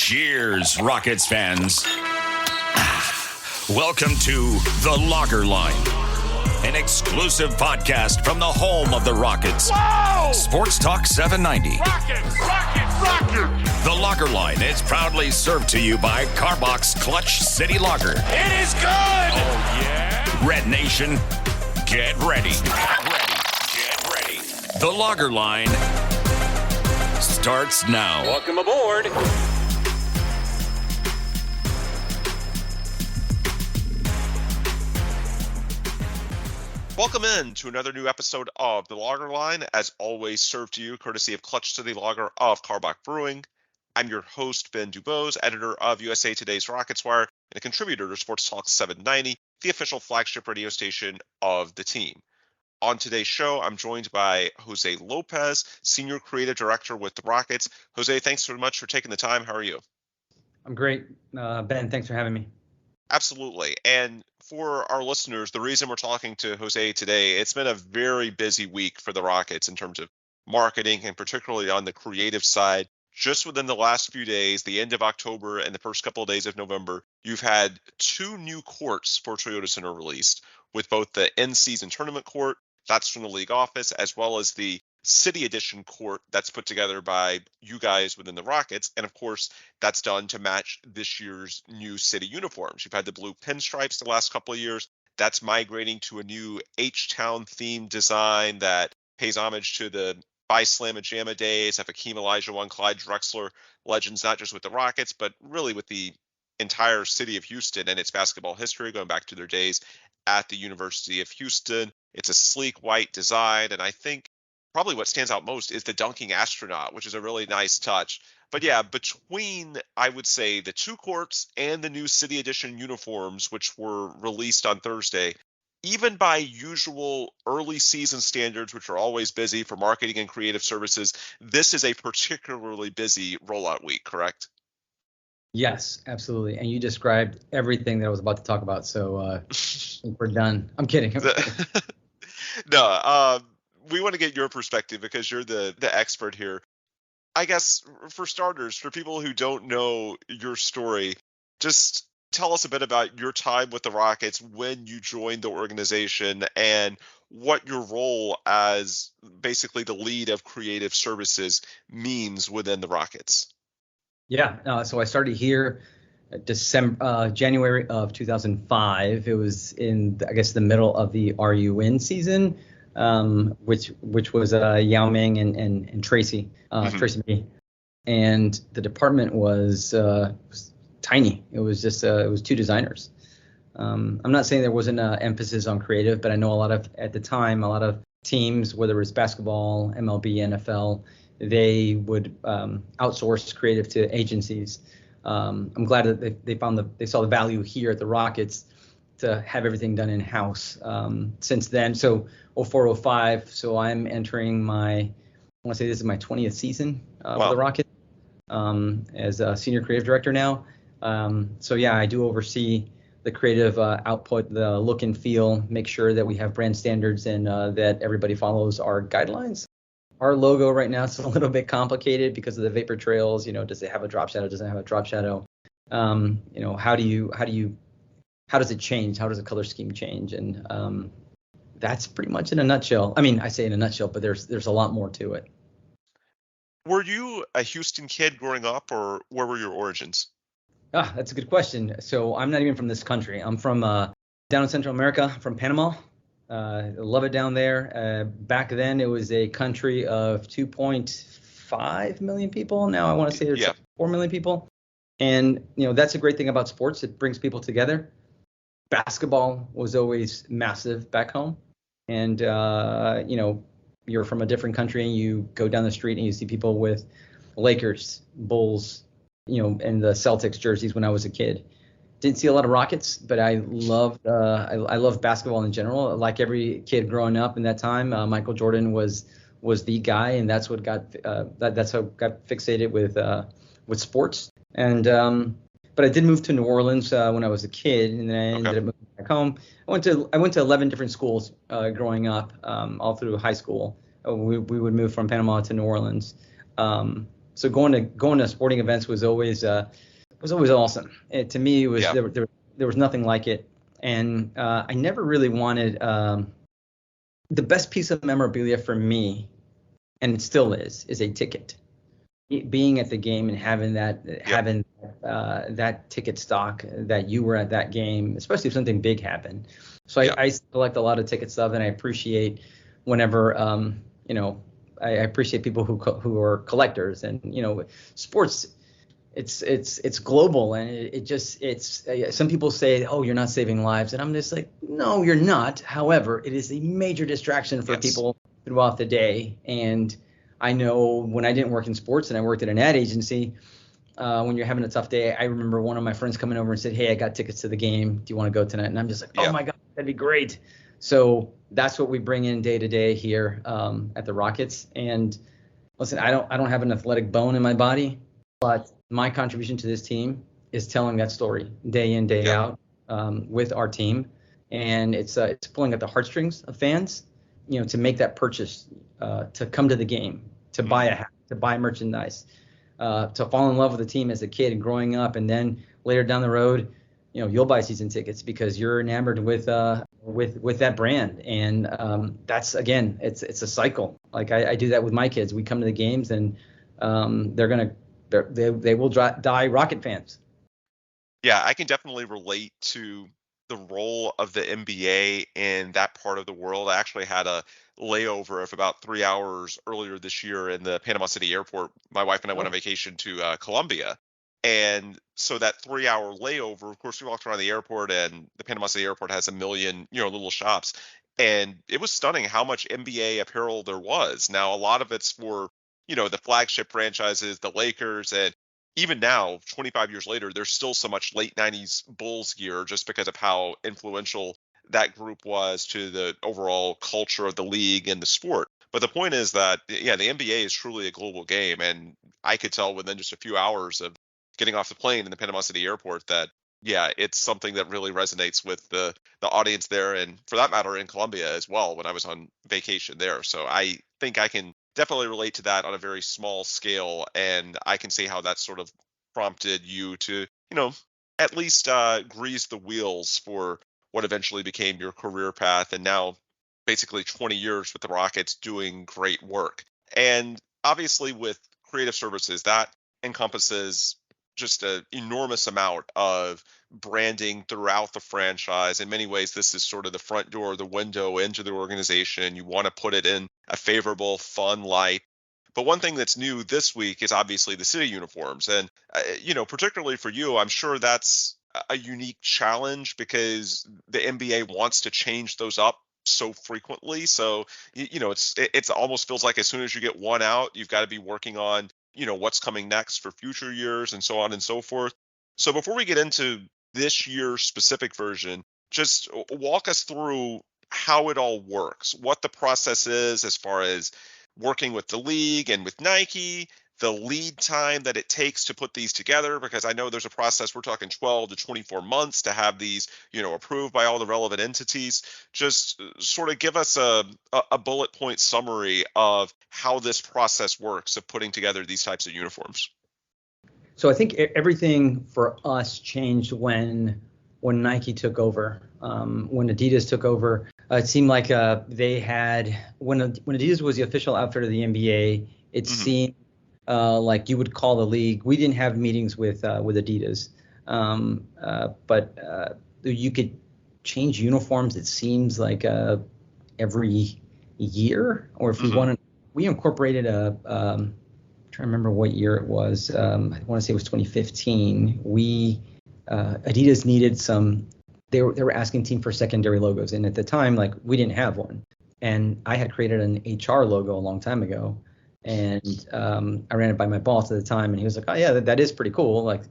Cheers, Rockets fans. Welcome to The Locker Line, an exclusive podcast from the home of the Rockets. Whoa! Sports Talk 790. Rockets! The Locker Line is proudly served to you by Carbox Clutch City Lager. It is good! Oh, yeah? Red Nation, get ready. Get ready. The Locker Line starts now. Welcome aboard. Welcome in to another new episode of The Lager Line, as always served to you courtesy of Clutch City Lager of Carbach Brewing. I'm your host, Ben Dubose, editor of USA Today's Rockets Wire and a contributor to Sports Talk 790, the official flagship radio station of the team. On today's show, I'm joined by Jose Lopez, Senior Creative Director with the Rockets. Jose, thanks so much for taking the time. How are you? I'm great. Ben, thanks for having me. Absolutely. And for our listeners, the reason we're talking to Jose today, it's been a very busy week for the Rockets in terms of marketing and particularly on the creative side. Just within the last few days, the end of October and the first couple of days of November, you've had two new courts for Toyota Center released, with both the in-season tournament court, that's from the league office, as well as the City Edition court that's put together by you guys within the Rockets. And of course, that's done to match this year's new city uniforms. You've had the blue pinstripes the last couple of years. That's migrating to a new H-Town themed design that pays homage to the Slamma Jamma days of Hakeem Olajuwon, Clyde Drexler legends, not just with the Rockets, but really with the entire city of Houston and its basketball history, going back to their days at the University of Houston. It's a sleek white design, and I think probably what stands out most is the dunking astronaut, which is a really nice touch. But yeah, between, I would say, the two courts and the new City Edition uniforms, which were released on Thursday, even by usual early season standards, which are always busy for marketing and creative services, this is a particularly busy rollout week, correct? Yes, absolutely. And you described everything that I was about to talk about. So we're done. I'm kidding. No, we want to get your perspective because you're the expert here. I guess for starters, for people who don't know your story, just tell us a bit about your time with the Rockets, when you joined the organization, and what your role as basically the lead of creative services means within the Rockets. Yeah. So I started here January of 2005. It was in, I guess, the middle of the RUN season. Which was Yao Ming and Tracy B. And the department was tiny. It was just it was two designers. I'm not saying there wasn't an emphasis on creative, but I know at the time a lot of teams, whether it was basketball, MLB, NFL, they would outsource creative to agencies. I'm glad that they saw the value here at the Rockets to have everything done in-house since then. So 04, 05, so I'm entering I want to say this is my 20th season for the Rockets as a senior creative director now. So yeah, I do oversee the creative output, the look and feel, make sure that we have brand standards and that everybody follows our guidelines. Our logo right now is a little bit complicated because of the vapor trails. Does it have a drop shadow? Does it have a drop shadow? How does it change? How does the color scheme change? And that's pretty much in a nutshell. I mean, I say in a nutshell, but there's a lot more to it. Were you a Houston kid growing up, or where were your origins? That's a good question. So I'm not even from this country. I'm from down in Central America, from Panama. I love it down there. Back then, it was a country of 2.5 million people. Now I want to say there's 4 million people. And, that's a great thing about sports. It brings people together. Basketball was always massive back home. And, you're from a different country and you go down the street and you see people with Lakers, Bulls, and the Celtics jerseys when I was a kid. Didn't see a lot of Rockets, but I loved basketball in general. Like every kid growing up in that time, Michael Jordan was the guy, and that's what that's how I got fixated with sports. And but I did move to New Orleans when I was a kid, and then I ended up moving back home. I went to 11 different schools growing up, all through high school. We would move from Panama to New Orleans. So going to sporting events was always awesome. To me, it was there was nothing like it, and I never really wanted the best piece of memorabilia for me, and it still is a ticket. Being at the game and having that ticket stock that you were at that game, especially if something big happened. So I collect a lot of ticket stuff, and I appreciate whenever I appreciate people who are collectors, and sports. It's global, and it's some people say, oh, you're not saving lives, and I'm just like, no, you're not. However, it is a major distraction for people throughout the day, and I know when I didn't work in sports and I worked at an ad agency, when you're having a tough day, I remember one of my friends coming over and said, hey, I got tickets to the game. Do you want to go tonight? And I'm just like, oh my God, that'd be great. So that's what we bring in day to day here at the Rockets. And listen, I don't have an athletic bone in my body, but my contribution to this team is telling that story day in, day out with our team. And it's pulling at the heartstrings of fans, to make that purchase, to come to the game, to buy a hat, to buy merchandise, to fall in love with the team as a kid and growing up. And then later down the road, you'll buy season tickets because you're enamored with that brand. And that's, again, it's a cycle. Like I do that with my kids. We come to the games and they will die Rocket fans. Yeah, I can definitely relate to the role of the NBA in that part of the world. I actually had a layover of about 3 hours earlier this year in the Panama City airport. My wife and I went on vacation to Colombia. And so that 3 hour layover, of course, we walked around the airport, and the Panama City airport has a million, little shops. And it was stunning how much NBA apparel there was. Now, a lot of it's for, the flagship franchises, the Lakers, and even now, 25 years later, there's still so much late 90s Bulls gear just because of how influential that group was to the overall culture of the league and the sport. But the point is that, the NBA is truly a global game. And I could tell within just a few hours of getting off the plane in the Panama City airport that, it's something that really resonates with the audience there. And for that matter, in Colombia as well, when I was on vacation there. So I think I can definitely relate to that on a very small scale. And I can see how that sort of prompted you to, at least grease the wheels for what eventually became your career path. And now basically 20 years with the Rockets doing great work. And obviously with creative services, that encompasses just an enormous amount of branding throughout the franchise. In many ways, this is sort of the front door, the window into the organization. You want to put it in a favorable, fun light. But one thing that's new this week is obviously the city uniforms. And, particularly for you, I'm sure that's a unique challenge because the NBA wants to change those up so frequently. So, it's almost feels like as soon as you get one out, you've got to be working on what's coming next for future years and so on and so forth. So before we get into this year's specific version, just walk us through how it all works, what the process is as far as working with the league and with Nike, the lead time that it takes to put these together, because I know there's a process, we're talking 12 to 24 months to have these, approved by all the relevant entities. Just sort of give us a bullet point summary of how this process works of putting together these types of uniforms. So I think everything for us changed when Nike took over. When Adidas took over, it seemed like they had, when Adidas was the official outfitter of the NBA, it seemed like you would call the league. We didn't have meetings with Adidas, but you could change uniforms. It seems like every year, or if we wanted, we incorporated I'm trying to remember what year it was. I want to say it was 2015. Adidas needed some. They were asking team for secondary logos, and at the time, like, we didn't have one. And I had created an HR logo a long time ago. And I ran it by my boss at the time, and he was like, oh, yeah, that is pretty cool. Like,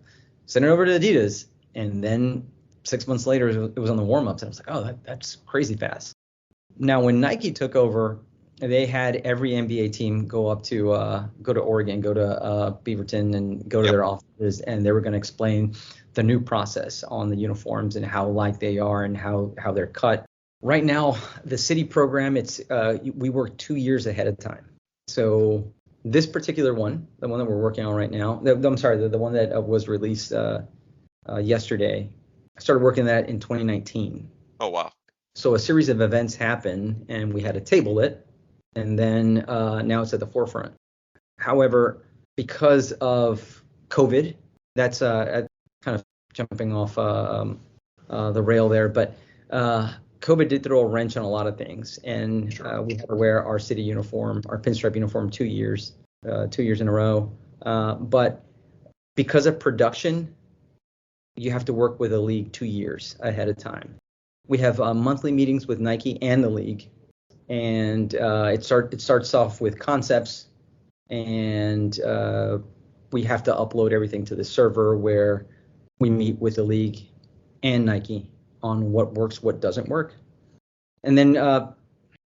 send it over to Adidas. And then 6 months later, it was on the warm-ups. And I was like, oh, that's crazy fast. Now, when Nike took over, they had every NBA team go to Oregon, go to Beaverton, and go to their offices, and they were going to explain the new process on the uniforms and how alike they are and how they're cut. Right now, the city program, we work 2 years ahead of time. So This particular one, the one that we're working on right now, I'm sorry, the one that was released yesterday, I started working on that in 2019. Oh, wow. So a series of events happened, and we had to table it, and then now it's at the forefront. However, because of COVID, that's kind of jumping off the rail there, but COVID did throw a wrench on a lot of things, and we had to wear our city uniform, our pinstripe uniform, 2 years in a row. But because of production, you have to work with the league 2 years ahead of time. We have monthly meetings with Nike and the league, and it starts off with concepts, and we have to upload everything to the server where we meet with the league and Nike on what works, what doesn't work. And then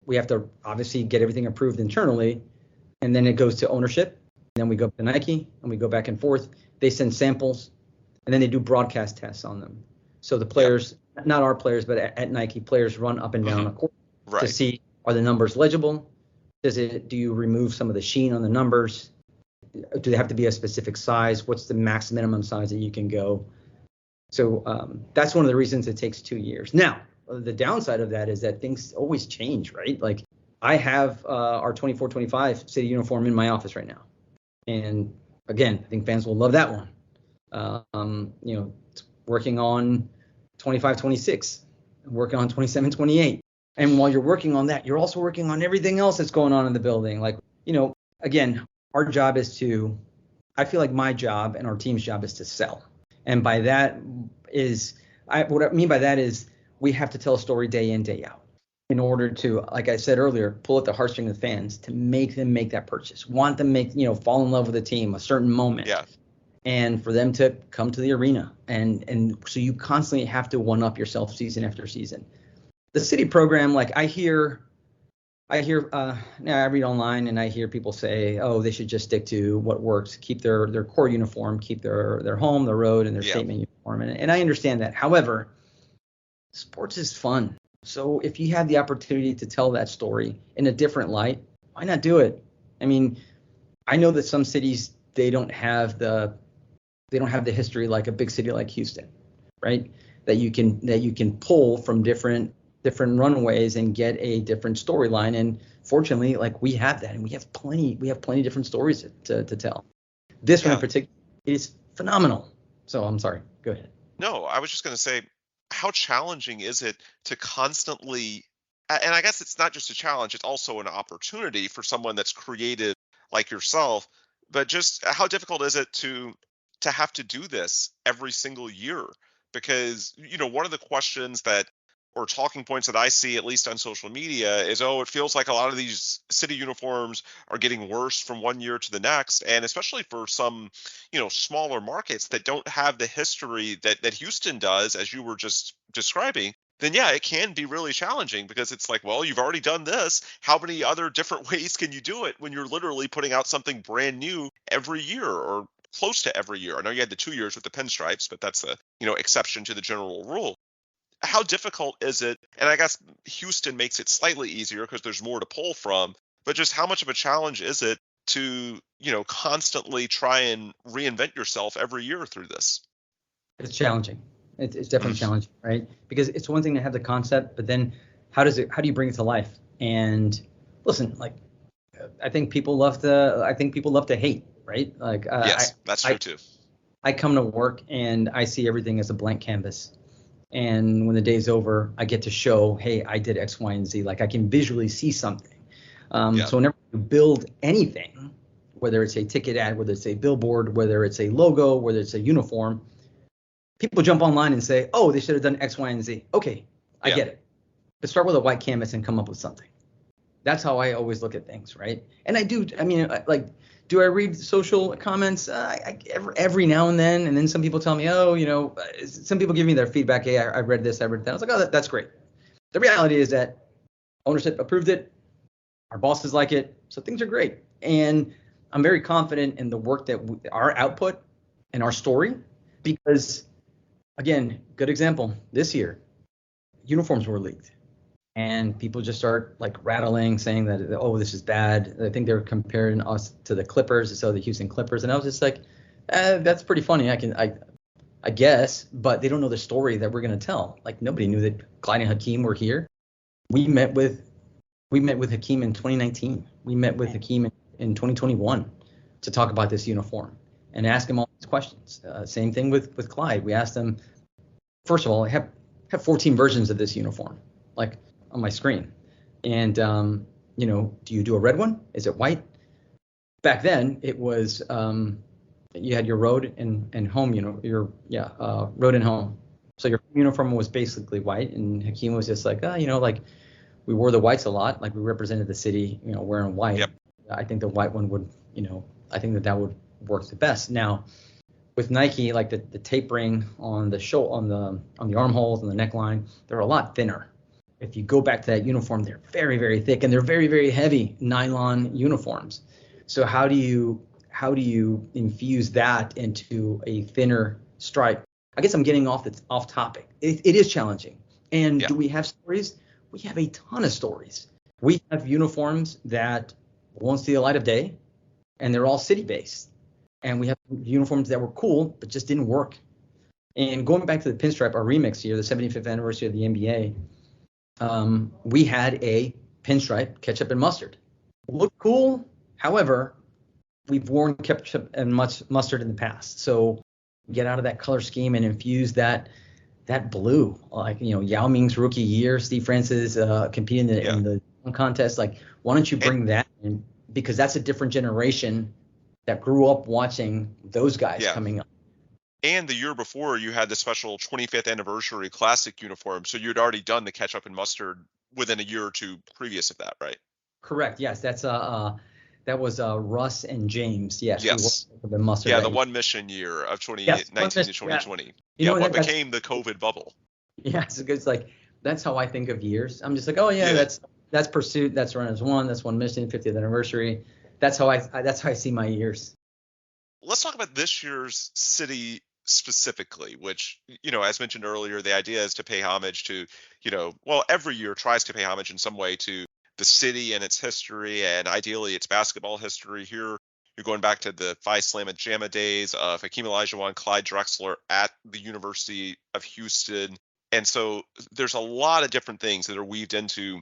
we have to obviously get everything approved internally, and then it goes to ownership. And then we go up to Nike and we go back and forth. They send samples, and then they do broadcast tests on them. So the players, not our players, but at Nike, players run up and down a court to see, are the numbers legible? Do you remove some of the sheen on the numbers? Do they have to be a specific size? What's the max minimum size that you can go? So that's one of the reasons it takes 2 years. Now, the downside of that is that things always change, right? Like I have our 24-25 city uniform in my office right now. And again, I think fans will love that one. Working on 25-26, working on 27-28. And while you're working on that, you're also working on everything else that's going on in the building. Like, again, our job I feel like my job and our team's job is to sell. And by that what I mean by that is we have to tell a story day in, day out in order to, like I said earlier, pull at the heartstring of the fans to make them make that purchase, want them fall in love with the team, a certain moment. Yeah. And for them to come to the arena. And so you constantly have to one up yourself season after season. The city program, like I read online and I hear people say, oh, they should just stick to what works, keep their core uniform, keep their home, their road, and their statement uniform. And I understand that. However, sports is fun. So if you have the opportunity to tell that story in a different light, why not do it? I mean, I know that some cities, they don't have the history like a big city like Houston, right? That you can pull from different runways and get a different storyline. And fortunately, like we have that, and we have plenty different stories to tell. This one in particular is phenomenal. So I'm sorry, go ahead. No, I was just going to say, how challenging is it to constantly, and I guess it's not just a challenge, it's also an opportunity for someone that's creative like yourself, but just how difficult is it to have to do this every single year? Because, one of the questions or talking points that I see, at least on social media, is, it feels like a lot of these city uniforms are getting worse from one year to the next. And especially for some, smaller markets that don't have the history that Houston does, as you were just describing, then it can be really challenging because it's like, well, you've already done this. How many other different ways can you do it when you're literally putting out something brand new every year or close to every year? I know you had the 2 years with the pinstripes, but that's a, exception to the general rule. How difficult is it? And I guess Houston makes it slightly easier because there's more to pull from, but just how much of a challenge is it to, constantly try and reinvent yourself every year through this? It's challenging. It's definitely challenging, right? Because it's one thing to have the concept, but then how do you bring it to life? And listen, like, I think people love to hate, right? Like, yes, that's true too. I come to work and I see everything as a blank canvas. And when the day's over, I get to show, hey, I did X, Y, and Z. Like I can visually see something. So whenever you build anything, whether it's a ticket ad, whether it's a billboard, whether it's a logo, whether it's a uniform, people jump online and say, oh, they should have done X, Y, and Z. Okay, I get it. But start with a white canvas and come up with something. That's how I always look at things, right? And I do. I mean, like, do I read social comments? Every now and then some people tell me, some people give me their feedback. Hey, I read this, I read that. I was like, oh, that's great. The reality is that ownership approved it. Our bosses like it. So things are great. And I'm very confident in the work that our output and our story, because, again, good example, this year, uniforms were leaked. and people just start like rattling, saying that, oh, this is bad. I think they were comparing us to the Clippers, so the Houston Clippers, and I was just like, that's pretty funny. I guess, but they don't know the story that we're going to tell. Like, nobody knew that Clyde and Hakeem were here. We met with Hakeem in 2019. We met with Hakeem in 2021 to talk about this uniform and ask him all these questions. Same thing with Clyde. We asked him, first of all, I have 14 versions of this uniform, like on my screen. And, do you do a red one? Is it white? Back then, it was you had your road and home, road and home. So your uniform was basically white, and Hakeem was just like, like we wore the whites a lot, like we represented the city, wearing white. Yep. I think the white one would, I think that would work the best. Now, with Nike, like the tapering on the on the armholes and the neckline, they're a lot thinner. If you go back to that uniform, they're very, very thick, and they're very, very heavy nylon uniforms. So how do you infuse that into a thinner stripe? I guess I'm getting off topic. It is challenging. And do we have stories? We have a ton of stories. We have uniforms that won't see the light of day, and they're all city-based. And we have uniforms that were cool, but just didn't work. And going back to the pinstripe, our remix here, the 75th anniversary of the NBA, we had a pinstripe ketchup and mustard. Looked cool. However, we've worn ketchup and mustard in the past. So get out of that color scheme and infuse that blue. Like, Yao Ming's rookie year, Steve Francis competing in the contest. Like, why don't you bring that in? Because that's a different generation that grew up watching those guys coming up. And the year before, you had the special 25th anniversary classic uniform. So you'd already done the ketchup and mustard within a year or two previous of that, right? Correct. Yes, that was Russ and James. Yes. The mustard. Yeah, the one mission year of 2019 to 2020. Yeah. What became the COVID bubble. Yeah, it's like that's how I think of years. I'm just like, oh yeah. that's Pursuit. That's Run as One. That's One Mission, 50th anniversary. That's how I see my years. Let's talk about this year's city specifically, which, as mentioned earlier, the idea is to pay homage to, every year tries to pay homage in some way to the city and its history, and ideally its basketball history. Here, you're going back to the Phi Slamma Jamma days of Hakeem Olajuwon, Clyde Drexler at the University of Houston. And so there's a lot of different things that are weaved into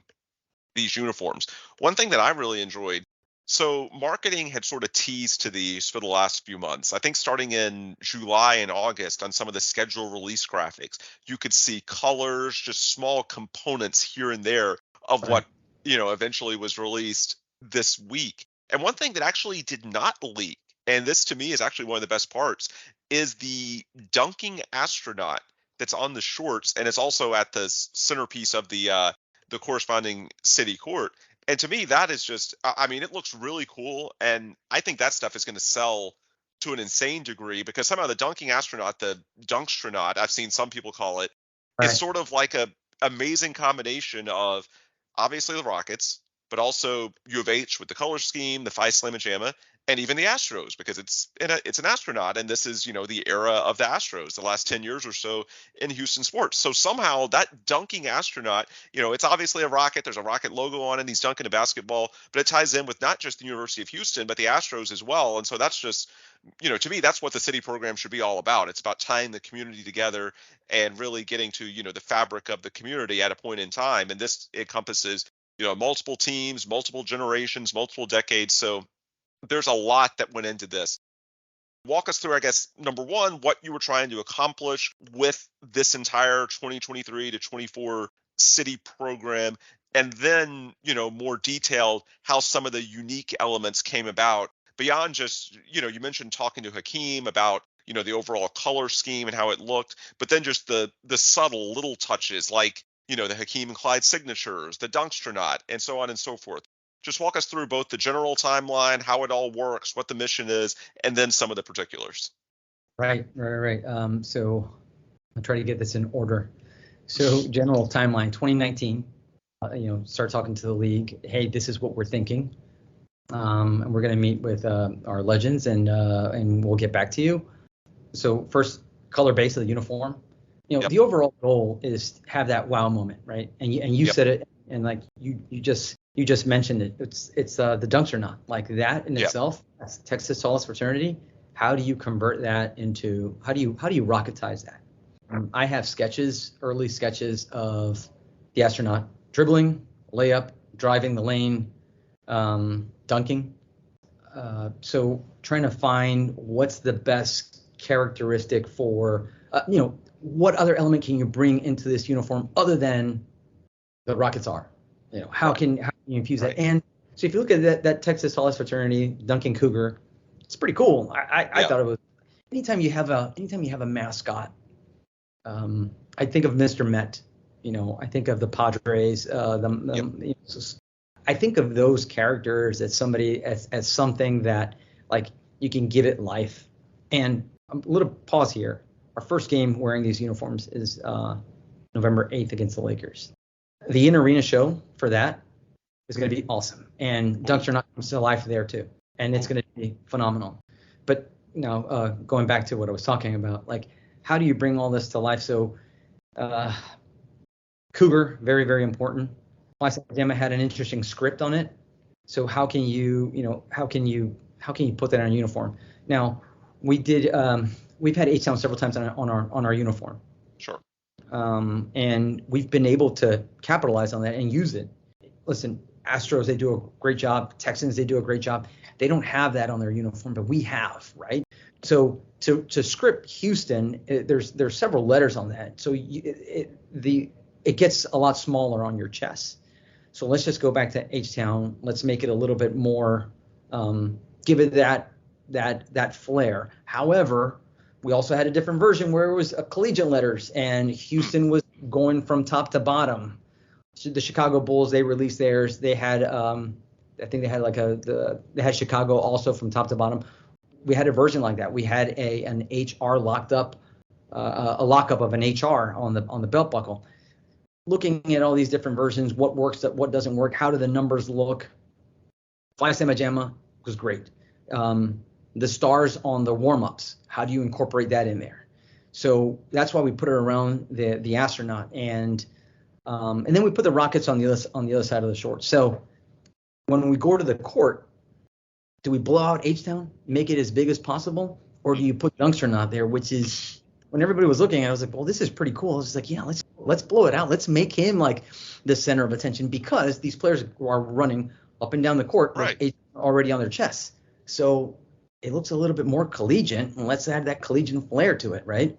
these uniforms. One thing that I really enjoyed, so marketing had sort of teased to these for the last few months. I think starting in July and August on some of the schedule release graphics, you could see colors, just small components here and there of what, eventually was released this week. And one thing that actually did not leak, and this to me is actually one of the best parts, is the dunking astronaut that's on the shorts, and it's also at the centerpiece of the corresponding city court. And to me, that is just, it looks really cool. And I think that stuff is going to sell to an insane degree, because somehow the dunking astronaut, the dunkstronaut, I've seen some people call it, is sort of like a amazing combination of obviously the Rockets, but also U of H with the color scheme, the Phi Slamma Jamma, and even the Astros, because it's an astronaut, and this is, the era of the Astros, the last 10 years or so in Houston sports. So somehow that dunking astronaut, it's obviously a Rocket. There's a Rocket logo on it. He's dunking a basketball, but it ties in with not just the University of Houston, but the Astros as well. And so that's just, to me, that's what the city program should be all about. It's about tying the community together and really getting to, the fabric of the community at a point in time. And this encompasses, multiple teams, multiple generations, multiple decades. So there's a lot that went into this. Walk us through, I guess, number one, what you were trying to accomplish with this entire 2023 to 24 city program, and then, more detailed how some of the unique elements came about beyond just, you mentioned talking to Hakeem about, the overall color scheme and how it looked, but then just the subtle little touches like, the Hakeem and Clyde signatures, the Dunkstronaut, and so on and so forth. Just walk us through both the general timeline, how it all works, what the mission is, and then some of the particulars. Right. So I'll try to get this in order. So general timeline, 2019, start talking to the league. Hey, this is what we're thinking. And we're going to meet with our legends and we'll get back to you. So first, color base of the uniform. The overall goal is to have that wow moment, right? And you said it, And like you just mentioned it. It's the Dunks Not. Like that in itself, that's Texas Solace Fraternity. How do you convert that into how do you rocketize that? I have early sketches of the astronaut dribbling, layup, driving the lane, dunking. So trying to find what's the best characteristic for, what other element can you bring into this uniform other than the Rockets are? How can you infuse that? And so if you look at that Texas Solace Fraternity, Duncan Cougar, it's pretty cool. I thought it was. Anytime you have a mascot, I think of Mr. Met. I think of the Padres. I think of those characters as as something that like you can give it life. And a little pause here. Our first game wearing these uniforms is November 8th against the Lakers. The in-arena show for that is going to be awesome. And Dunks Not comes to life there too. And it's going to be phenomenal. But going back to what I was talking about, like how do you bring all this to life? So Cougar, very, very important. Alabama had an interesting script on it. So how can you put that on a uniform? Now, we've had H-Town several times on our uniform. Sure. And we've been able to capitalize on that and use it. Listen, Astros, they do a great job. Texans, they do a great job. They don't have that on their uniform, but we have, right? So to script Houston, there's several letters on that. So it gets a lot smaller on your chest. So let's just go back to H-Town. Let's make it a little bit more, give it that flair. However, we also had a different version where it was collegiate letters, and Houston was going from top to bottom. The Chicago Bulls, they released theirs. They had, I think they had they had Chicago also from top to bottom. We had a version like that. We had an HR locked up, a lockup of an HR on the belt buckle. Looking at all these different versions, what works, what doesn't work, how do the numbers look? Phi Sigma Gamma was great. The stars on the warm-ups, how do you incorporate that in there? So that's why we put it around the astronaut, and then we put the Rockets on the other side of the short. So when we go to the court, do we blow out H-Town, make it as big as possible, or do you put Dunks Not there, which is when everybody was looking at it, I was like, well, this is pretty cool. I was like, yeah, let's blow it out. Let's make him like the center of attention, because these players are running up and down the court with H-Town already on their chests. So it looks a little bit more collegiate, and let's add that collegiate flair to it, right?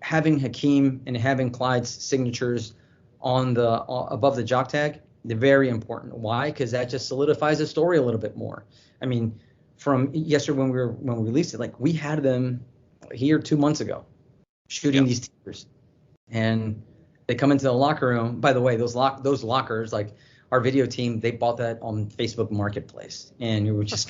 Having Hakeem and having Clyde's signatures on above the jock tag, they're very important. Why? Because that just solidifies the story a little bit more. I mean, from yesterday when we released it, like we had them here 2 months ago shooting these teasers, and they come into the locker room. By the way, those lockers, like our video team, they bought that on Facebook Marketplace, and we were just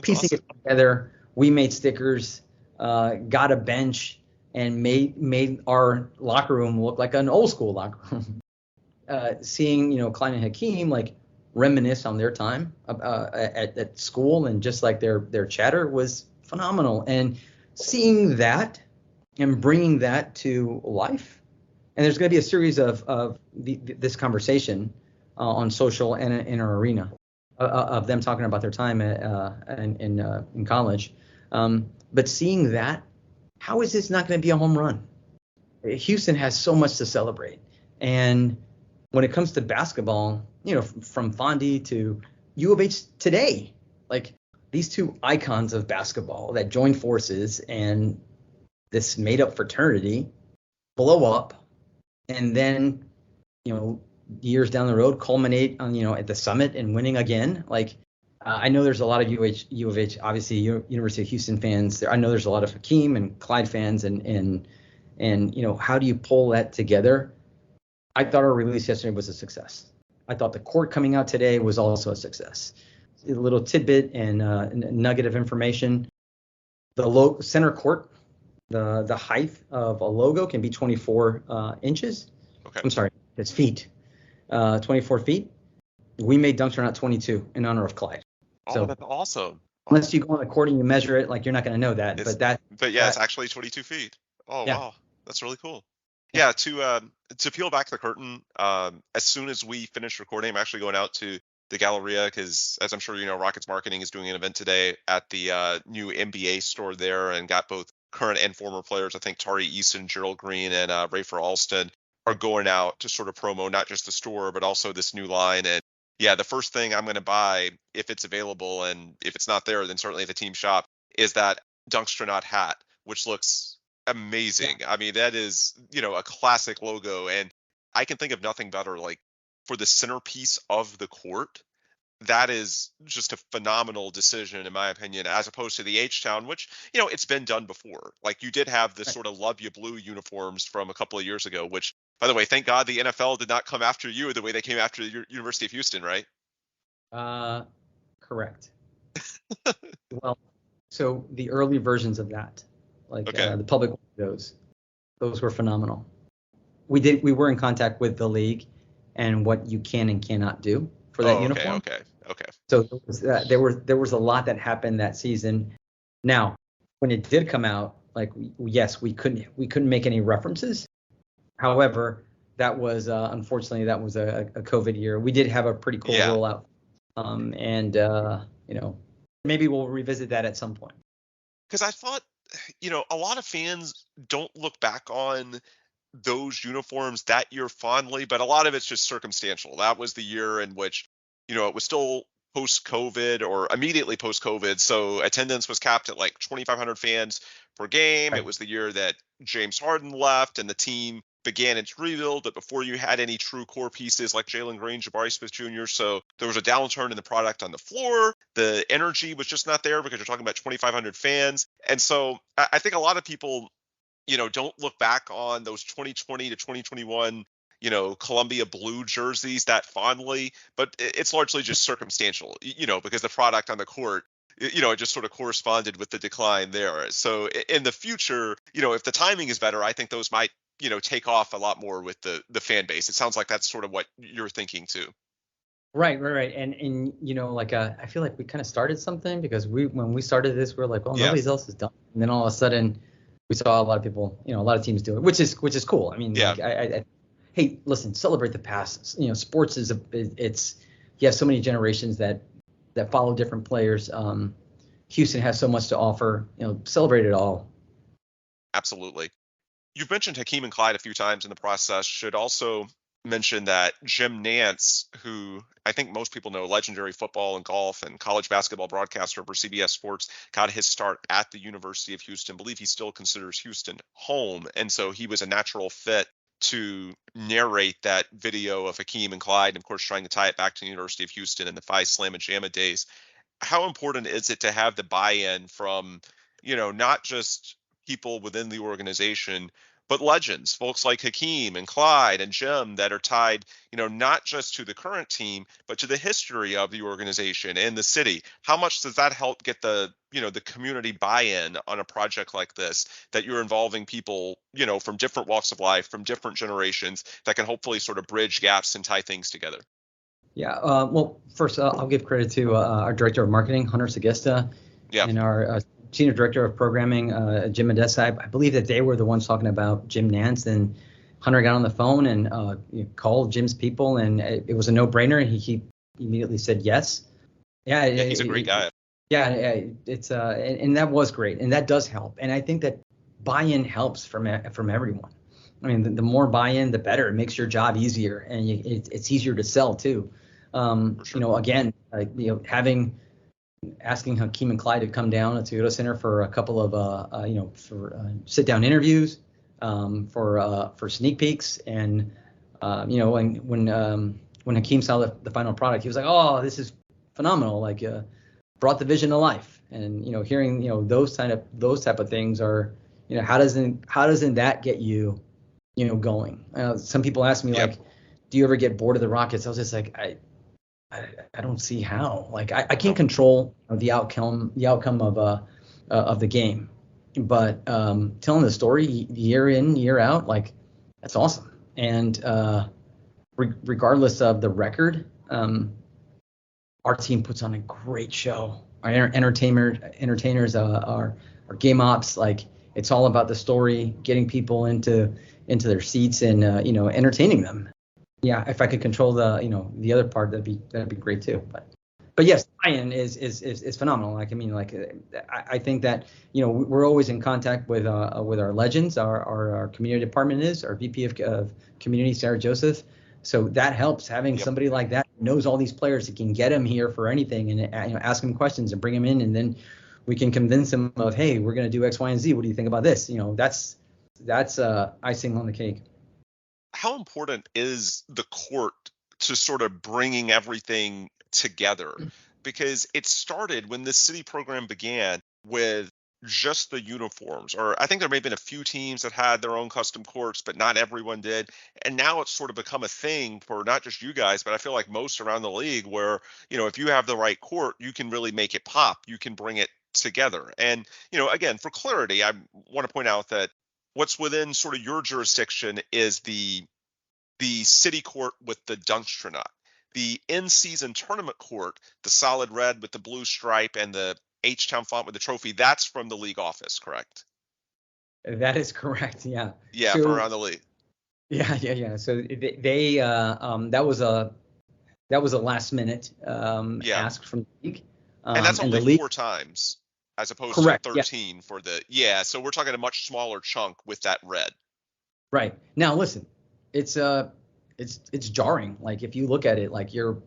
piecing it together. We made stickers, got a bench, and made our locker room look like an old school locker room. Seeing Clyde and Hakeem like reminisce on their time at school, and just like their chatter was phenomenal. And seeing that and bringing that to life, and there's going to be a series of this conversation on social and in our arena of them talking about their time in college. But seeing that, how is this not going to be a home run? Houston has so much to celebrate. And when it comes to basketball, from Fondy to U of H today, like these two icons of basketball that join forces and this made up fraternity blow up, and then, years down the road culminate on, at the summit and winning again. Like, I know there's a lot of U of H, obviously University of Houston fans. I know there's a lot of Hakeem and Clyde fans, and how do you pull that together? I thought our release yesterday was a success. I thought the court coming out today was also a success. A little tidbit and a nugget of information. The center court, the height of a logo can be 24 inches. Okay. I'm sorry, it's feet. 24 feet. We made Dunks Not 22 in honor of Clyde. Oh, so that's awesome. Unless you go on the court and you measure it, like you're not going to know that. It's actually 22 feet. Oh, yeah. Wow. That's really cool. Yeah, to peel back the curtain, as soon as we finish recording, I'm actually going out to the Galleria because, as I'm sure you know, Rockets Marketing is doing an event today at the new NBA store there, and got both current and former players. I think Tari Eason, Gerald Green, and Rafer Alston are going out to sort of promo not just the store but also this new line. And yeah, the first thing I'm going to buy, if it's available, and if it's not there, then certainly at the team shop, is that Dunkstronaut hat, which looks amazing. I mean, that is, a classic logo, and I can think of nothing better, like, for the centerpiece of the court. That is just a phenomenal decision, in my opinion, as opposed to the H-Town, which, it's been done before. Like, you did have this sort of Love You Blue uniforms from a couple of years ago, which, by the way, thank God the NFL did not come after you the way they came after the University of Houston, right? Correct. Well, so the early versions of that, like Okay. the public, those were phenomenal. We were in contact with the league and what you can and cannot do for that uniform. Okay. So there was a lot that happened that season. Now, when it did come out, like, yes, we couldn't make any references. However, that was unfortunately that was a COVID year. We did have a pretty cool rollout, and maybe we'll revisit that at some point. Because I thought, a lot of fans don't look back on those uniforms that year fondly, but a lot of it's just circumstantial. That was the year in which, it was still post-COVID or immediately post-COVID, so attendance was capped at like 2,500 fans per game. Right. It was the year that James Harden left and the team began its rebuild, but before you had any true core pieces like Jalen Green, Jabari Smith Jr. So there was a downturn in the product on the floor. The energy was just not there because you're talking about 2,500 fans. And so I think a lot of people, don't look back on those 2020 to 2021, Columbia blue jerseys that fondly, but it's largely just circumstantial, because the product on the court, it just sort of corresponded with the decline there. So in the future, if the timing is better, I think those might, take off a lot more with the fan base. It sounds like that's sort of what you're thinking too. Right. And I feel like we kind of started something because when we started this, we were like, well, nobody else has done it. And then all of a sudden we saw a lot of people, a lot of teams do it, which is cool. I mean, hey, listen, celebrate the past. Sports it's you have so many generations that follow different players. Houston has so much to offer. Celebrate it all. Absolutely. You've mentioned Hakeem and Clyde a few times in the process. Should also mention that Jim Nantz, who I think most people know, legendary football and golf and college basketball broadcaster for CBS Sports, got his start at the University of Houston. I believe he still considers Houston home, and so he was a natural fit to narrate that video of Hakeem and Clyde, and of course trying to tie it back to the University of Houston and the Phi Slamma Jamma days. How important is it to have the buy-in from, not just people within the organization, but legends, folks like Hakeem and Clyde and Jim that are tied, not just to the current team, but to the history of the organization and the city? How much does that help get the community buy-in on a project like this, that you're involving people, from different walks of life, from different generations, that can hopefully sort of bridge gaps and tie things together? Yeah. Well, first, I'll give credit to our director of marketing, Hunter Segesta, and our senior director of programming, Jim Nantz. I believe that they were the ones talking about Jim Nantz, and Hunter got on the phone and called Jim's people, and it was a no-brainer. He immediately said yes. Yeah, he's a great guy. Yeah, it's and that was great, and that does help. And I think that buy-in helps from everyone. I mean, the more buy-in, the better. It makes your job easier, and it's easier to sell too. Sure. Again, asking Hakeem and Clyde to come down to Toyota Center for a couple of sit-down interviews, for sneak peeks, and when Hakeem saw the final product, he was like, "Oh, this is phenomenal! Like, brought the vision to life." And hearing those type of things are, how doesn't that get you going? Some people ask me like, do you ever get bored of the Rockets? I was just like, I don't see how. Like, I can't control the outcome of the game, but telling the story year in, year out, like, that's awesome. And regardless of the record, our team puts on a great show. Our entertainers, our game ops, like, it's all about the story, getting people into into their seats and entertaining them. Yeah, if I could control the other part, that'd be great too. But yes, tie-in is phenomenal. I think that we're always in contact with our legends. Our community department our VP of community, Sarah Joseph. So that helps having somebody like that who knows all these players that can get them here for anything and ask them questions and bring them in, and then we can convince them of, hey, we're going to do X, Y, and Z. What do you think about this? That's icing on the cake. How important is the court to sort of bringing everything together? Because it started when this city program began with just the uniforms, or I think there may have been a few teams that had their own custom courts, but not everyone did. And now it's sort of become a thing for not just you guys, but I feel like most around the league where, if you have the right court, you can really make it pop. You can bring it together. And, again, for clarity, I want to point out that what's within sort of your jurisdiction is the city court with the Dunkstronut. The in-season tournament court, the solid red with the blue stripe and the H-Town font with the trophy, that's from the league office, correct? That is correct, yeah. Yeah, from around the league. Yeah. So they that was a last minute ask from the league. And that's only 4 times as opposed correct, to 13 for the so we're talking a much smaller chunk with that red. Right. Now listen, it's jarring. Like if you look at it, like you're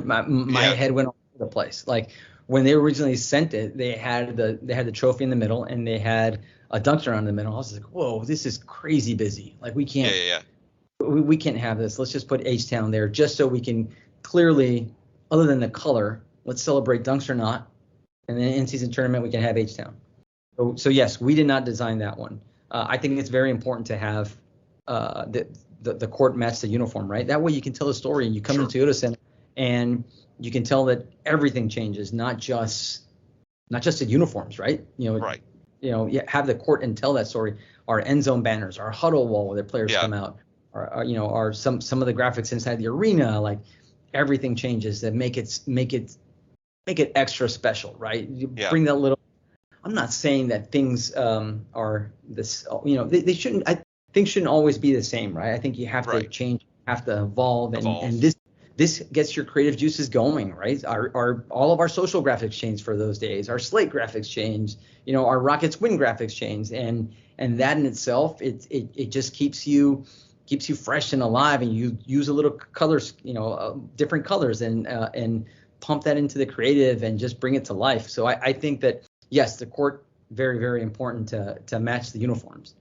my head went all over the place. Like when they originally sent it, they had the trophy in the middle and they had a Dunkster in the middle. I was like, whoa, this is crazy busy. Like we can't we can't have this. Let's just put H-Town there just so we can clearly, other than the color, let's celebrate Dunkster, and then in-season tournament we can have H-Town. So yes, we did not design that one. I think it's very important to have the court match the uniform, right? That way you can tell a story and you come to Toyota Center and you can tell that everything changes, not just the uniforms, right? Right. Have the court and tell that story. Our end zone banners, our huddle wall where the players come out, our some of the graphics inside the arena, like everything changes that make it extra special, right? You bring that little. I'm not saying that things are this, they shouldn't. Things shouldn't always be the same, right? I think you have to change, have to evolve, and this gets your creative juices going, right? Our all of our social graphics change for those days. Our slate graphics change, our Rockets win graphics change, and that in itself, it just keeps you fresh and alive, and you use a little colors, different colors, and pump that into the creative and just bring it to life. So I think that yes, the court very, very important to match the uniforms.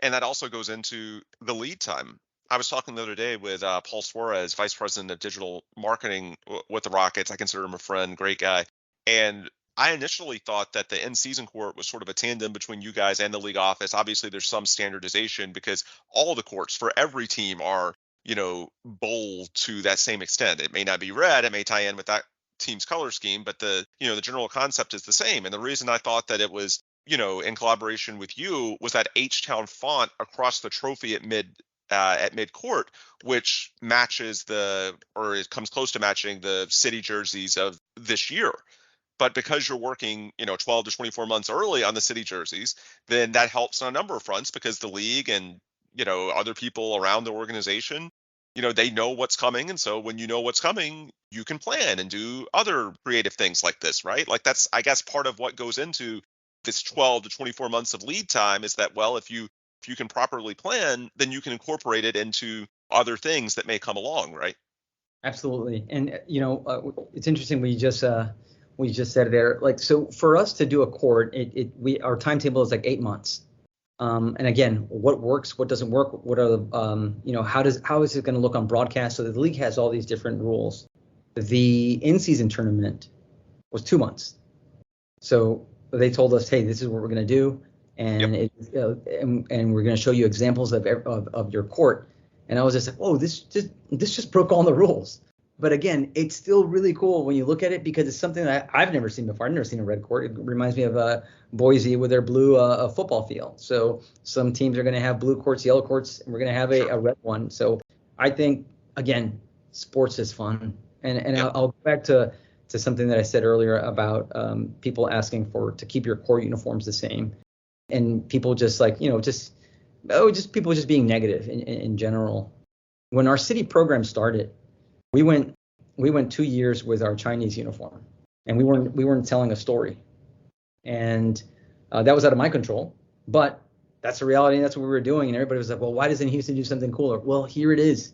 And that also goes into the lead time. I was talking the other day with Paul Suarez, Vice President of Digital Marketing with the Rockets. I consider him a friend, great guy. And I initially thought that the in-season court was sort of a tandem between you guys and the league office. Obviously, there's some standardization because all the courts for every team are, bold to that same extent. It may not be red. It may tie in with that team's color scheme, but the general concept is the same. And the reason I thought that it was, in collaboration with you was that H-Town font across the trophy at mid-court, which matches it comes close to matching the city jerseys of this year. But because you're working, 12 to 24 months early on the city jerseys, then that helps on a number of fronts because the league and, other people around the organization, they know what's coming. And so when you know what's coming, you can plan and do other creative things like this, right? Like that's, I guess, part of what goes into this 12 to 24 months of lead time is that, well, if you can properly plan, then you can incorporate it into other things that may come along, right? Absolutely. And, it's interesting. We just said there, like, so for us to do a court, our timetable is like 8 months. And again, what works, what doesn't work, what are the, how is it going to look on broadcast? So the league has all these different rules. The in-season tournament was 2 months. So they told us, hey, this is what we're going to do. And and we're going to show you examples of your court. And I was just like, oh, this just broke all the rules. But again, it's still really cool when you look at it because it's something that I've never seen before. I've never seen a red court. It reminds me of Boise with their blue football field. So some teams are going to have blue courts, yellow courts, and we're going to have a red one. So I think, again, sports is fun. And I'll go back to something that I said earlier about people asking to keep your core uniforms the same. And people just like, just just people just being negative in general. When our city program started, we went 2 years with our Chinese uniform, and we weren't telling a story, and that was out of my control. But that's the reality, and that's what we were doing. And everybody was like, "Well, why doesn't Houston do something cooler?" Well, here it is.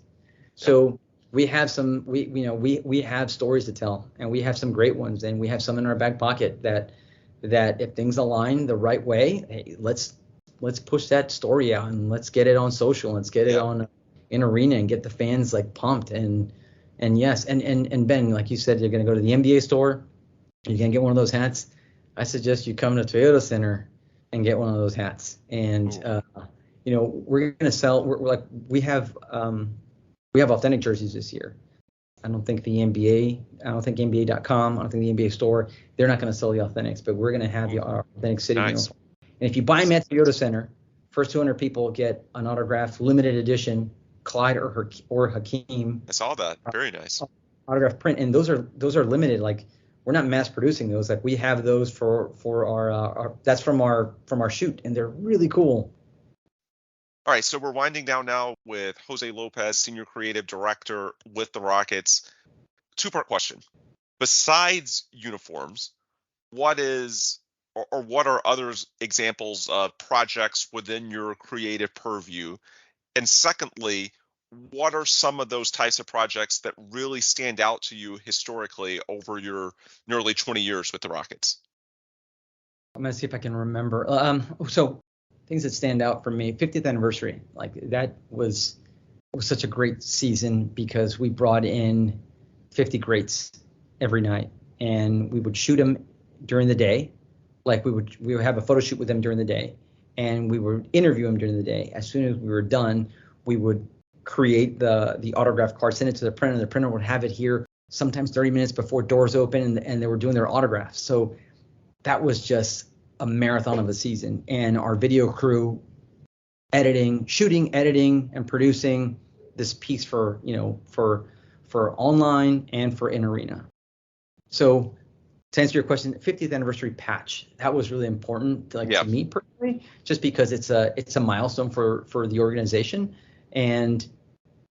So we have we have stories to tell, and we have some great ones, and we have some in our back pocket that if things align the right way, hey, let's push that story out and let's get it on social, let's get it on in arena and get the fans like pumped. And yes, and Ben, like you said, you're going to go to the NBA store, you're going to get one of those hats. I suggest you come to Toyota Center and get one of those hats. And we're going to sell. We have authentic jerseys this year. I don't think NBA.com, I don't think the NBA store, they're not going to sell the authentics, but we're going to have the authentic city uniform. And if you buy them at Toyota Center, first 200 people get an autographed limited edition Clyde or Hakeem. I saw that. Very nice. Autograph print, and those are limited. Like, we're not mass producing those. Like, we have those for our that's from our shoot, and they're really cool. All right, so we're winding down now with Jose Lopez, Senior Creative Director with the Rockets. Two-part question. Besides uniforms, what are other examples of projects within your creative purview? And secondly, what are some of those types of projects that really stand out to you historically over your nearly 20 years with the Rockets? I'm going to see if I can remember. So things that stand out for me, 50th anniversary, like that was such a great season because we brought in 50 greats every night, and we would shoot them during the day. Like we would have a photo shoot with them during the day, and we would interview them during the day. As soon as we were done, we would create the autograph card, send it to the printer. The printer would have it here sometimes 30 minutes before doors open, and they were doing their autographs. So that was just a marathon of a season. And our video crew shooting, editing, and producing this piece for online and for in arena. So to answer your question, 50th anniversary patch, that was really important to me personally, just because it's a milestone for the organization. And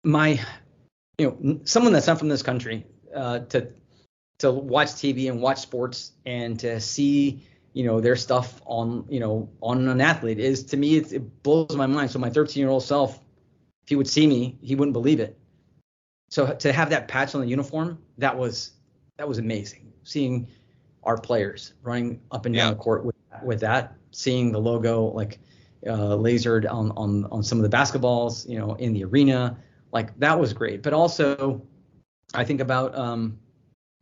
someone that's not from this country, to watch TV and watch sports and to see their stuff on an athlete is, to me, it blows my mind. So my 13-year-old self, if he would see me, he wouldn't believe it. So to have that patch on the uniform, that was amazing. Seeing our players running up and down the court with that, seeing the logo lasered on some of the basketballs, in the arena, like that was great. But also, I think about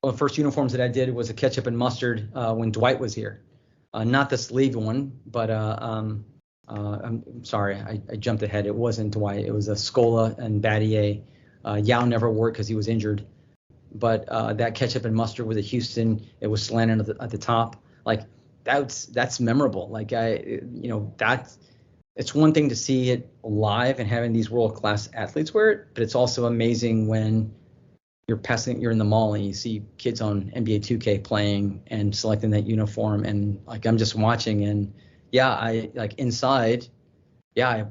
the first uniforms that I did was a ketchup and mustard when Dwight was here. Not the sleeve one, but I'm sorry, I jumped ahead. It wasn't Dwight. It was a Scola and Battier. Yao never wore it because he was injured. But that ketchup and mustard with a Houston, it was slanted at the top. Like that's memorable. Like it's one thing to see it live and having these world-class athletes wear it, but it's also amazing when you're in the mall and you see kids on NBA 2K playing and selecting that uniform, and like I'm just watching, and I like inside, I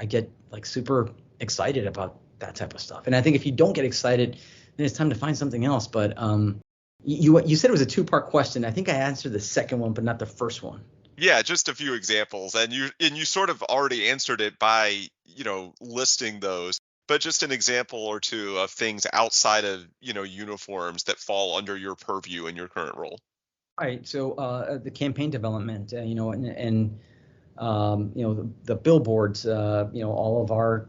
get like super excited about that type of stuff. And I think if you don't get excited, then it's time to find something else. But you said it was a two-part question. I think I answered the second one, but not the first one. Yeah, just a few examples, and you sort of already answered it by listing those. But just an example or two of things outside of uniforms that fall under your purview in your current role. Right. So the campaign development, the billboards, all of our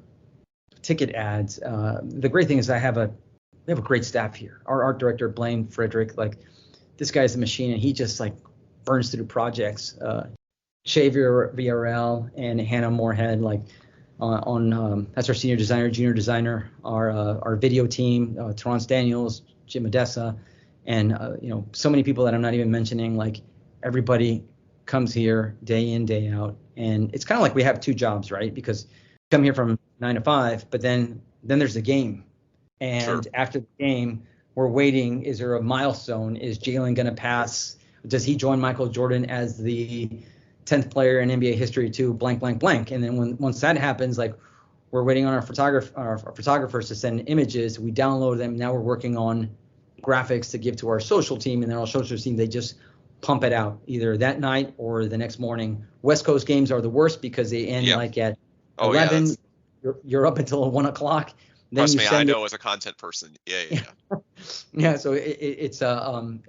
ticket ads. The great thing is we have a great staff here. Our art director, Blaine Frederick, like this guy's a machine, and he just like burns through projects. Shay VRL and Hannah Moorhead, like that's our senior designer, junior designer, our video team, Terrence Daniels, Jim Odessa, and so many people that I'm not even mentioning. Like everybody comes here day in, day out, and it's kind of like we have two jobs, right? Because we come here from 9 to 5, but then there's the game, and Sure. After the game, we're waiting. Is there a milestone? Is Jalen going to pass? Does he join Michael Jordan as the 10th player in NBA history to blank, blank, blank. And then once that happens, like we're waiting on our photographers to send images. We download them. Now we're working on graphics to give to our social team, and then our social team, they just pump it out either that night or the next morning. West Coast games are the worst because they end like at 11. Yeah, you're up until 1 o'clock. Then Trust me, I know as a content person. Yeah. Yeah. So it's there's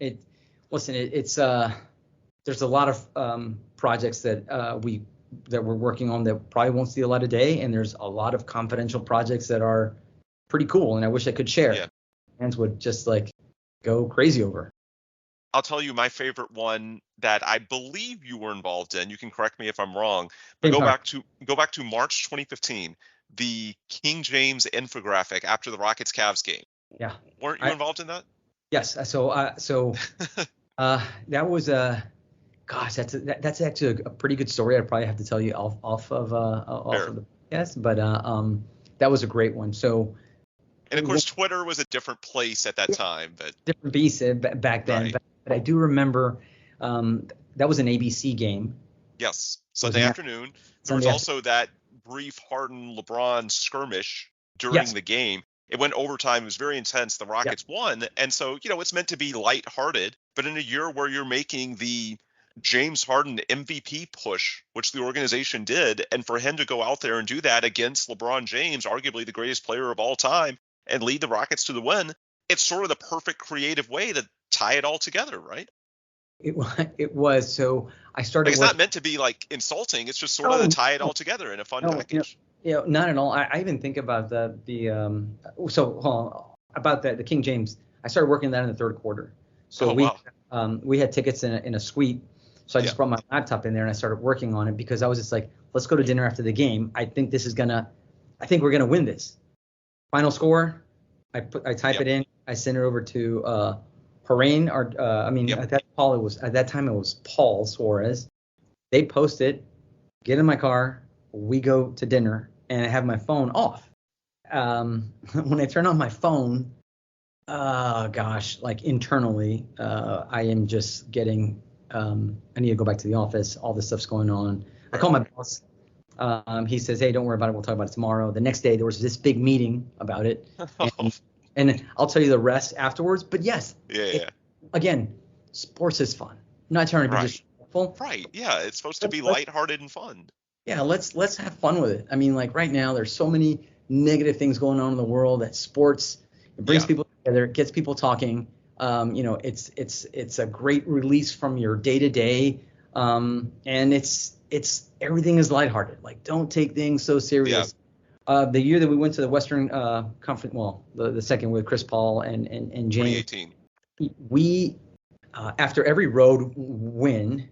a lot of projects that we're working on that probably won't see a lot of day, and there's a lot of confidential projects that are pretty cool, and I wish I could share. Yeah. Fans would just like go crazy over. I'll tell you my favorite one that I believe you were involved in. You can correct me if I'm wrong. But go back to March 2015, the King James infographic after the Rockets Cavs game. Yeah. Weren't you involved in that? Yes. So that was that's actually a pretty good story. I'd probably have to tell you off of the podcast, but that was a great one. So. And of course, Twitter was a different place at that time, but different beast back then. Right. But I do remember that was an ABC game. Yes, Sunday afternoon. There was also that brief Harden LeBron skirmish during the game. It went overtime. It was very intense. The Rockets won, and so it's meant to be lighthearted. But in a year where you're making the James Harden MVP push, which the organization did, and for him to go out there and do that against LeBron James, arguably the greatest player of all time, and lead the Rockets to the win, it's sort of the perfect creative way to tie it all together, right? It was. So I started. It's not meant to be like insulting. It's just sort of to tie it all together in a fun package. Not at all. I even think about the King James. I started working that in the third quarter. So we had tickets in a suite. So I just brought my laptop in there and I started working on it because I was just like, let's go to dinner after the game. I think we're gonna win this. Final score, I type it in, I send it over to Harain, at that time it was Paul Suarez. They post it, get in my car, we go to dinner, and I have my phone off. When I turn on my phone, like internally, I am just getting, I need to go back to the office, all this stuff's going on. I call my boss. He says, hey, don't worry about it. We'll talk about it tomorrow. The next day, there was this big meeting about it. And I'll tell you the rest afterwards. But yes, again, sports is fun. I'm not trying to be disrespectful. Right. Yeah. It's supposed to be lighthearted and fun. Yeah. Let's have fun with it. I mean, like right now, there's so many negative things going on in the world that sports, it brings people together, it gets people talking. It's a great release from your day to day. And it's everything is lighthearted. Like, don't take things so serious. The year that we went to the Western Conference, the second with Chris Paul and James, 2018. We after every road win,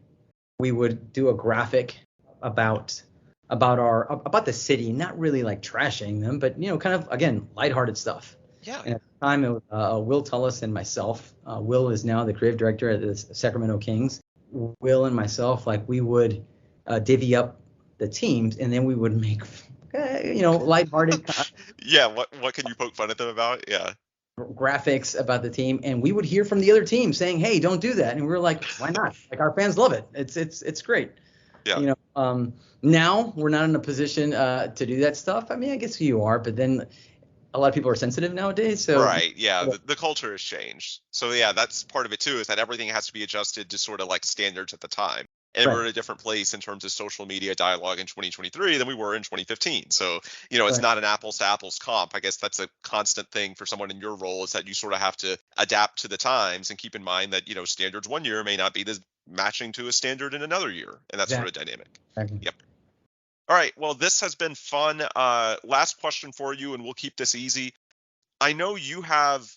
we would do a graphic about the city, not really like trashing them, but kind of again lighthearted stuff. Yeah. And at the time, it was Will Tullis and myself. Will is now the creative director at the Sacramento Kings. Will and myself, like we would divvy up the teams, and then we would make, lighthearted. What can you poke fun at them about? Yeah. Graphics about the team, and we would hear from the other team saying, "Hey, don't do that," and we were like, "Why not?" Like our fans love it. It's great. Yeah. Now we're not in a position to do that stuff. I mean, I guess you are, but then a lot of people are sensitive nowadays. So right. Yeah. The culture has changed. So yeah, that's part of it too, is that everything has to be adjusted to sort of like standards at the time. And we're in a different place in terms of social media dialogue in 2023 than we were in 2015. So, it's not an apples to apples comp. I guess that's a constant thing for someone in your role, is that you sort of have to adapt to the times and keep in mind that, standards one year may not be the matching to a standard in another year. And that's sort of dynamic. Exactly. Yep. All right. Well, this has been fun. Last question for you, and we'll keep this easy. I know you have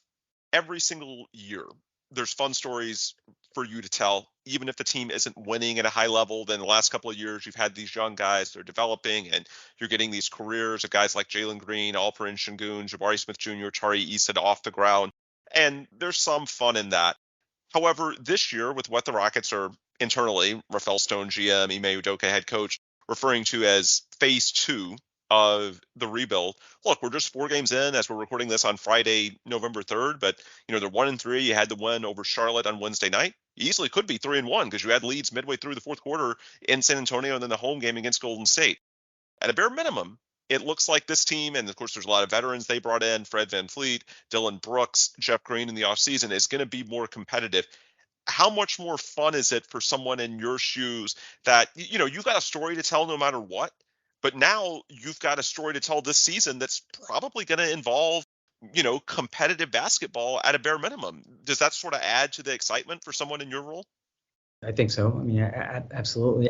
every single year, there's fun stories for you to tell, even if the team isn't winning at a high level. Then the last couple of years, you've had these young guys, they're developing, and you're getting these careers of guys like Jalen Green, Alperen Şengün, Jabari Smith Jr., Tari Eason off the ground. And there's some fun in that. However, this year, with what the Rockets are internally, Rafael Stone, GM, Ime Udoka, head coach, referring to as phase 2 of the rebuild. Look, we're just 4 games in as we're recording this on Friday, November 3rd, but they're 1-3. You had the win over Charlotte on Wednesday night. You easily could be 3-1 because you had leads midway through the fourth quarter in San Antonio and then the home game against Golden State. At a bare minimum, it looks like this team, and of course there's a lot of veterans they brought in, Fred VanVleet, Dylan Brooks, Jeff Green in the offseason, is going to be more competitive. How much more fun is it for someone in your shoes that, you've got a story to tell no matter what, but now you've got a story to tell this season that's probably going to involve, competitive basketball at a bare minimum. Does that sort of add to the excitement for someone in your role? I think so. I mean, absolutely.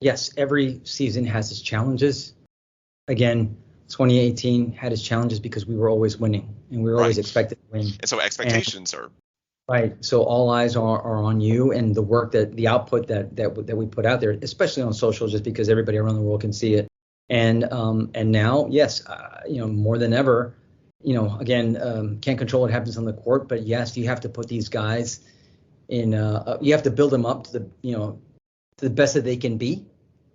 Yes, every season has its challenges. Again, 2018 had its challenges because we were always winning and we were always expected to win. And so expectations are right. So all eyes are on you and the work the output that we put out there, especially on social, just because everybody around the world can see it. And now, yes, more than ever, again, can't control what happens on the court, but yes, you have to put these guys in. You have to build them up to the best that they can be,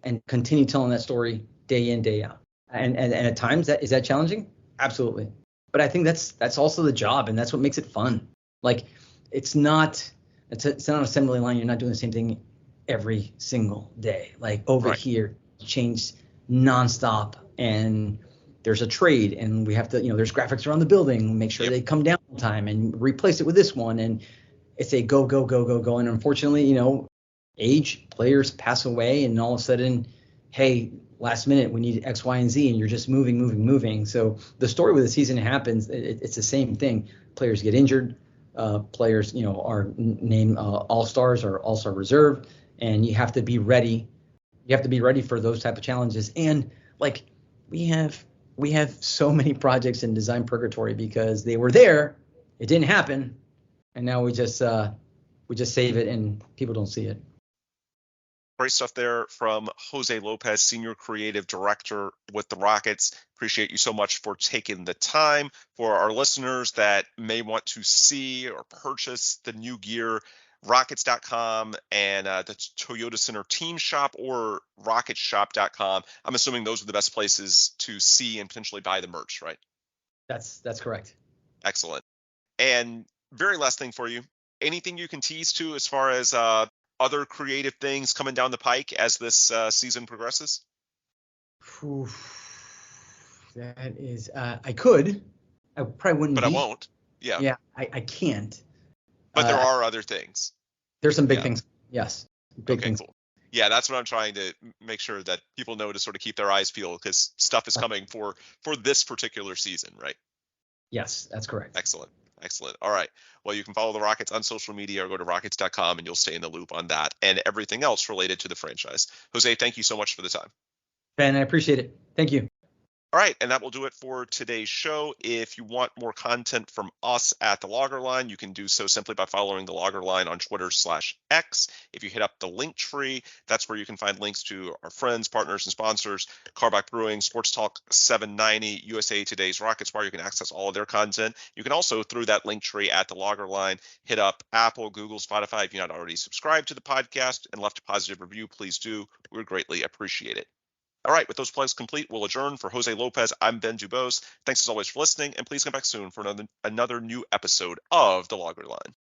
and continue telling that story day in, day out. And at times is that challenging? Absolutely. But I think that's also the job, and that's what makes it fun. Like it's not an assembly line. You're not doing the same thing every single day. Like over here, change nonstop, and there's a trade, and we have to, there's graphics around the building, make sure they come down on time and replace it with this one. And it's a go. And unfortunately, age, players pass away, and all of a sudden, hey, last minute, we need X, Y, and Z, and you're just moving. So the story with the season happens, it's the same thing. Players get injured. Players, are named all-stars or all-star reserve, and you have to be ready. You have to be ready for those type of challenges. And like we have so many projects in design purgatory because they were there, it didn't happen, and now we just save it and people don't see it. Great stuff there from Jose Lopez, Senior Creative Director with the Rockets. Appreciate you so much for taking the time. For our listeners that may want to see or purchase the new gear, rockets.com and the Toyota Center Team Shop or rocketshop.com. I'm assuming those are the best places to see and potentially buy the merch, right? That's correct. Excellent. And very last thing for you, anything you can tease to as far as other creative things coming down the pike as this season progresses? That is, I could. I probably wouldn't. But I won't. Yeah. Yeah, I can't. But there are other things. There's some big things. Yes. Big things. Cool. Yeah, that's what I'm trying to make sure that people know to sort of keep their eyes peeled because stuff is coming for this particular season, right? Yes, that's correct. Excellent. All right. Well, you can follow the Rockets on social media or go to rockets.com and you'll stay in the loop on that and everything else related to the franchise. Jose, thank you so much for the time. Ben, I appreciate it. Thank you. All right, and that will do it for today's show. If you want more content from us at The Logger Line, you can do so simply by following The Logger Line on Twitter/X. If you hit up the link tree, that's where you can find links to our friends, partners, and sponsors, Carbach Brewing, Sports Talk 790, USA Today's Rockets Bar. You can access all of their content. You can also, through that link tree at The Logger Line, hit up Apple, Google, Spotify. If you're not already subscribed to the podcast and left a positive review, please do. We would greatly appreciate it. All right, with those plugs complete, we'll adjourn. For Jose Lopez, I'm Ben Dubose. Thanks as always for listening, and please come back soon for another new episode of The Logger Line.